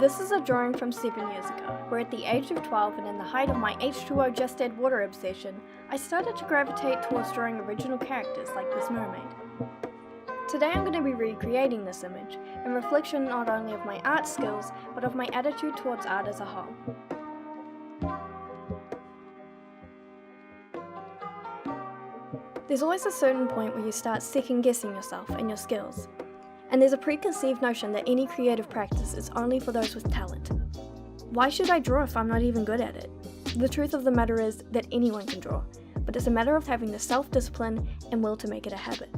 This is a drawing from 7 years ago, where at the age of 12 and in the height of my H2O just add water obsession, I started to gravitate towards drawing original characters like this mermaid. Today I'm going to be recreating this image, in reflection not only of my art skills, but of my attitude towards art as a whole. There's always a certain point where you start second-guessing yourself and your skills. And there's a preconceived notion that any creative practice is only for those with talent. Why should I draw if I'm not even good at it? The truth of the matter is that anyone can draw, but it's a matter of having the self-discipline and will to make it a habit.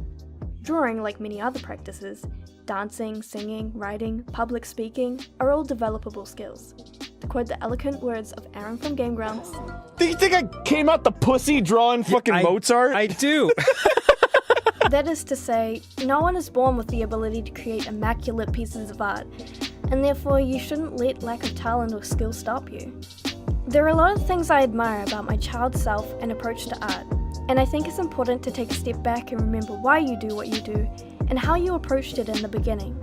Drawing, like many other practices, dancing, singing, writing, public speaking, are all developable skills. To quote the eloquent words of Aaron from Game Grumps, Do you think I came out the pussy drawing fucking Mozart? I do. that is to say, no one is born with the ability to create immaculate pieces of art, and therefore you shouldn't let lack of talent or skill stop you. There are a lot of things I admire about my child self and approach to art, and I think it's important to take a step back and remember why you do what you do and how you approached it in the beginning.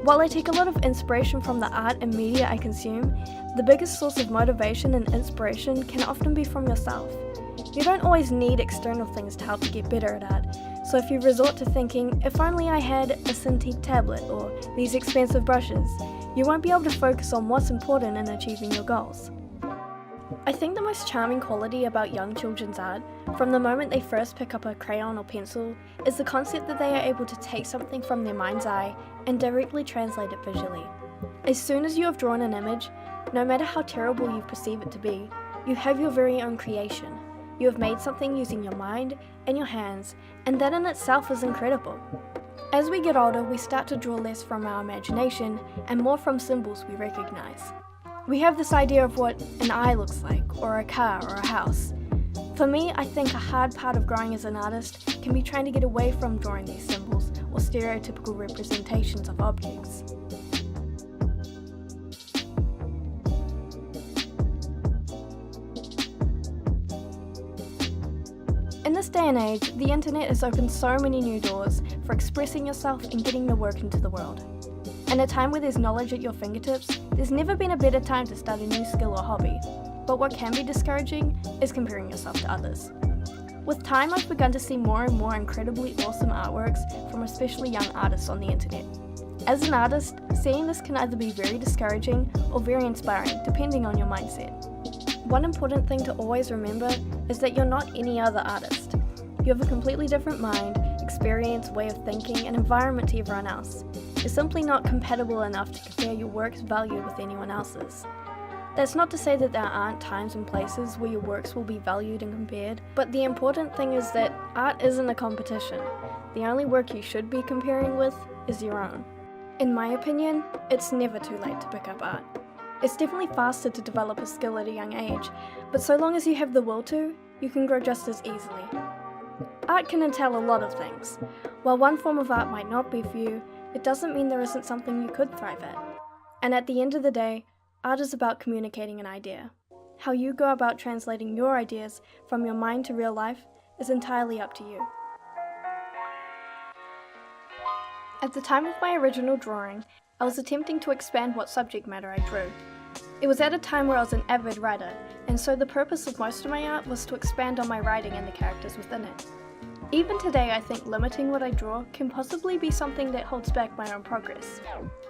While I take a lot of inspiration from the art and media I consume, the biggest source of motivation and inspiration can often be from yourself. You don't always need external things to help you get better at art, so if you resort to thinking, if only I had a Cintiq tablet or these expensive brushes, you won't be able to focus on what's important in achieving your goals. I think the most charming quality about young children's art, from the moment they first pick up a crayon or pencil, is the concept that they are able to take something from their mind's eye and directly translate it visually. As soon as you have drawn an image, no matter how terrible you perceive it to be, you have your very own creation. You have made something using your mind and your hands, and that in itself is incredible. As we get older, we start to draw less from our imagination and more from symbols we recognize. We have this idea of what an eye looks like, or a car, or a house. For me, I think a hard part of growing as an artist can be trying to get away from drawing these symbols or stereotypical representations of objects. In this day and age, the internet has opened so many new doors for expressing yourself and getting your work into the world. In a time where there's knowledge at your fingertips, there's never been a better time to start a new skill or hobby. But what can be discouraging is comparing yourself to others. With time, I've begun to see more and more incredibly awesome artworks from especially young artists on the internet. As an artist, seeing this can either be very discouraging or very inspiring, depending on your mindset. One important thing to always remember is that you're not any other artist. You have a completely different mind, experience, way of thinking, and environment to everyone else. You're simply not compatible enough to compare your work's value with anyone else's. That's not to say that there aren't times and places where your works will be valued and compared, but the important thing is that art isn't a competition. The only work you should be comparing with is your own. In my opinion, it's never too late to pick up art. It's definitely faster to develop a skill at a young age, but so long as you have the will to, you can grow just as easily. Art can entail a lot of things. While one form of art might not be for you, it doesn't mean there isn't something you could thrive at. And at the end of the day, art is about communicating an idea. How you go about translating your ideas from your mind to real life is entirely up to you. At the time of my original drawing, I was attempting to expand what subject matter I drew. It was at a time where I was an avid writer, and so the purpose of most of my art was to expand on my writing and the characters within it. Even today, I think limiting what I draw can possibly be something that holds back my own progress.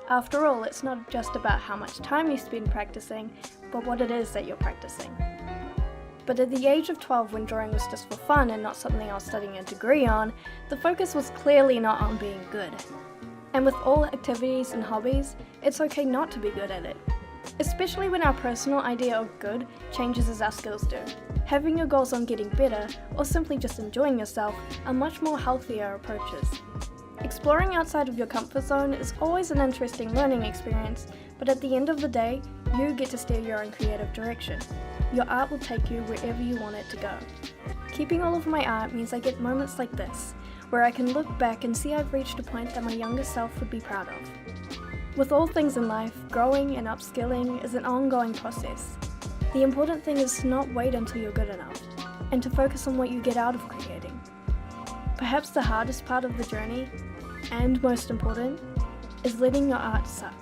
After all, it's not just about how much time you spend practicing, but what it is that you're practicing. But at the age of 12, when drawing was just for fun and not something I was studying a degree on, the focus was clearly not on being good. And with all activities and hobbies, it's okay not to be good at it. Especially when our personal idea of good changes as our skills do. Having your goals on getting better, or simply just enjoying yourself, are much more healthier approaches. Exploring outside of your comfort zone is always an interesting learning experience, but at the end of the day, you get to steer your own creative direction. Your art will take you wherever you want it to go. Keeping all of my art means I get moments like this, where I can look back and see I've reached a point that my younger self would be proud of. With all things in life, growing and upskilling is an ongoing process. The important thing is to not wait until you're good enough, and to focus on what you get out of creating. Perhaps the hardest part of the journey, and most important, is letting your art suck.